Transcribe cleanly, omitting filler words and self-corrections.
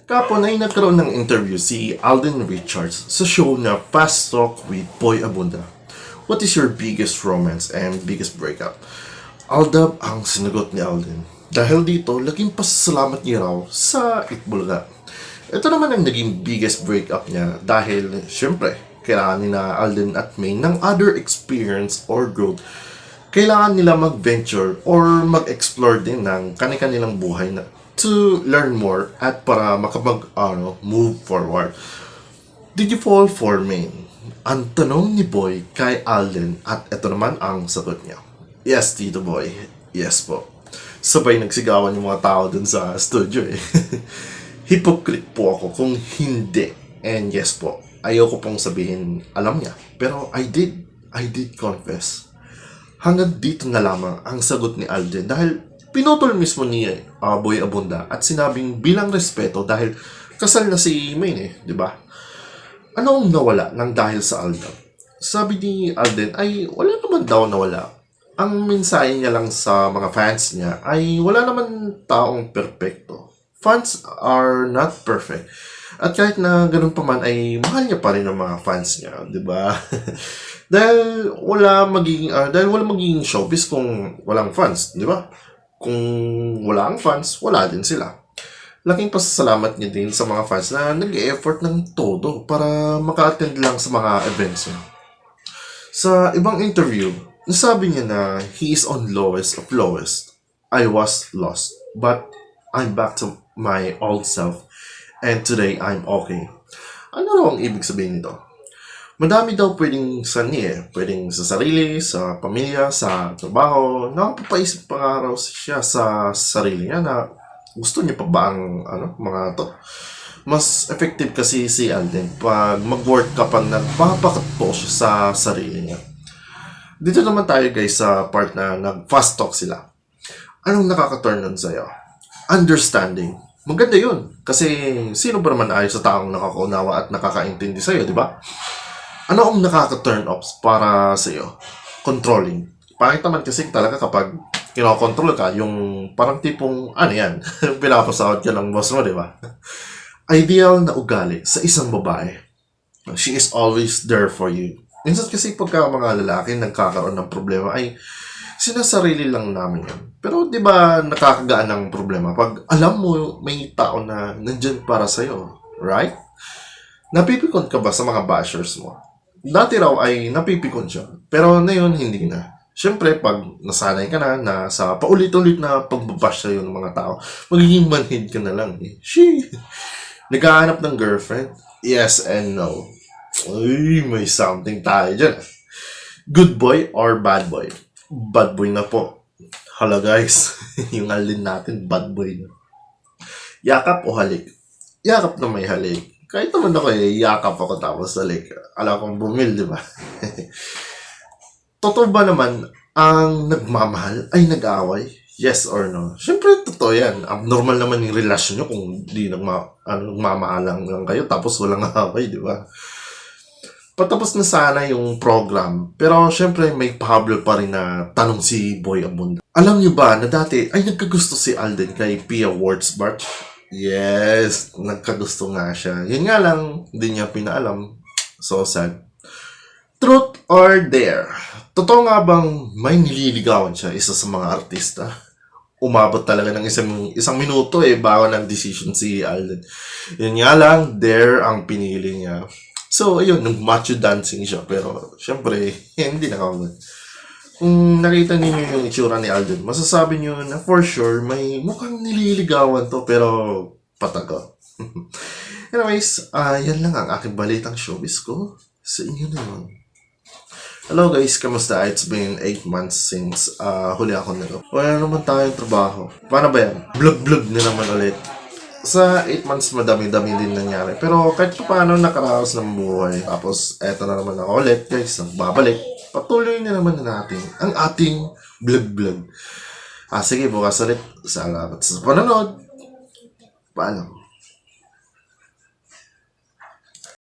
Kapon ay nagkaroon ng interview si Alden Richards sa show na Fast Talk with Boy Abunda. What is your biggest romance and biggest breakup? Aldab ang sinagot ni Alden. Dahil dito, laging pasasalamat niya raw sa Itbulaga. Ito naman ang naging biggest breakup niya dahil, syempre, kailangan ni na Alden at May ng other experience or growth. Kailangan nila mag-venture or mag-explore din ng kanilang buhay na to learn more at para move forward. Did you fall for me? Ang tanong ni Boy kay Alden at ito naman ang sagot niya. Yes, Tito Boy. Yes po. Sabay nagsigawan yung mga tao dun sa studio eh. Hypocrite po ako kung hindi. And yes po, ayoko pong sabihin alam niya. Pero I did confess. Hanggang dito na lamang ang sagot ni Alden dahil pinutol mismo niya Boy Abunda at sinabing bilang respeto dahil kasal na si Maine eh, di ba? Ano ang nawala ng dahil sa Alden? Sabi ni Alden ay wala naman daw nawala. Ang mensahe niya lang sa mga fans niya ay wala naman taong perpekto. Fans are not perfect. At kahit na ganun pa man ay mahal niya pa rin ang mga fans niya, di ba? dahil wala magiging showbiz kung walang fans, di ba? Kung wala ang fans, wala din sila. Laking pasasalamat niya din sa mga fans na nag-e-effort ng todo para maka-attend lang sa mga events niya. Sa ibang interview, nasabi niya na he is on lowest of lowest. I was lost, but I'm back to my old self. And today, I'm okay. Ano raw ang ibig sabihin nito? Madami daw pwedeng pwedeng sa sarili, sa pamilya, sa trabaho. Nakapapaisip pa nga raw siya sa sarili niya na gusto niya pa ba ang mga to. Mas effective kasi si Alden pag mag-work kapag nagpapakatpo siya sa sarili niya. Dito naman tayo guys sa part na nag-fast talk sila. Anong nakaka-turn on sa'yo? Understanding. Maganda yun. Kasi sino ba naman ayos sa taong nakakaunawa at nakakaintindi sa'yo, di ba? Ano ang nakaka-turn off para sa'yo? Controlling. Pangit naman kasi talaga kapag kinokontrol ka, yung parang tipong, yan, pinapasahod ka ng boss mo, di ba? Ideal na ugali sa isang babae. She is always there for you. Minsan kasi pagka mga lalaki nagkakaroon ng problema ay sinasarili lang namin yun. Pero di ba nakakagaan ng problema pag alam mo may tao na nandyan para sa'yo, right? Napipikon ka ba sa mga bashers mo? Dati raw ay napipikon siya. Pero ngayon hindi na. Siyempre, pag nasanay ka na sa paulit-ulit na pagbabash sa'yo ng mga tao, magiging manhid ka na lang. Naghahanap ng girlfriend? Yes and no. Uy, may something tayo dyan. Good boy or bad boy? Bad boy na po. Hala guys, yung Alden natin, bad boy na. Yakap o halik? Yakap na may halik. Kahit naman ako yakap ako tapos halik. Alam kong bumil, di ba? Totoo ba naman ang nagmamahal ay nag-aaway? Yes or no? Siyempre, totoo yan. Abnormal naman yung relasyon nyo kung di nagmamahalang lang kayo tapos walang away, di ba? Patapos na sana yung program. Pero syempre may Pablo pa rin na tanong si Boy Abunda. Alam niyo ba na dati ay nagkagusto si Alden kay Pia Wurtzbach? Yes, nagkagusto nga siya. Yun nga lang, hindi niya pinaalam. So sad. Truth or dare? Totoo nga bang may nililigawan siya isa sa mga artista? Umabot talaga ng isang minuto bago nag-decision si Alden. Yun nga lang, dare ang pinili niya. So, ayun, nag-macho dancing siya. Pero, syempre, hindi nakakagod. Kung nakita niyo yung itsura ni Alden, masasabi niyo na for sure, may mukhang nililigawan to, pero patago. Anyways, yan lang ang aking balitang showbiz ko. Sa inyo naman. Hello guys, kamusta? It's been 8 months since huli ako nito. Wala naman tayong trabaho. Paano ba yan? Vlog-vlog na naman ulit. Sa 8 months, madami-dami din nangyari. Pero kahit pa paano nakaraos ng buhay. Tapos, eto na naman ako ulit, guys. Nagbabalik. Patuloy na naman natin ang ating vlog-vlog. Sige, bukas ulit. Salamat sa panonood. Paalam.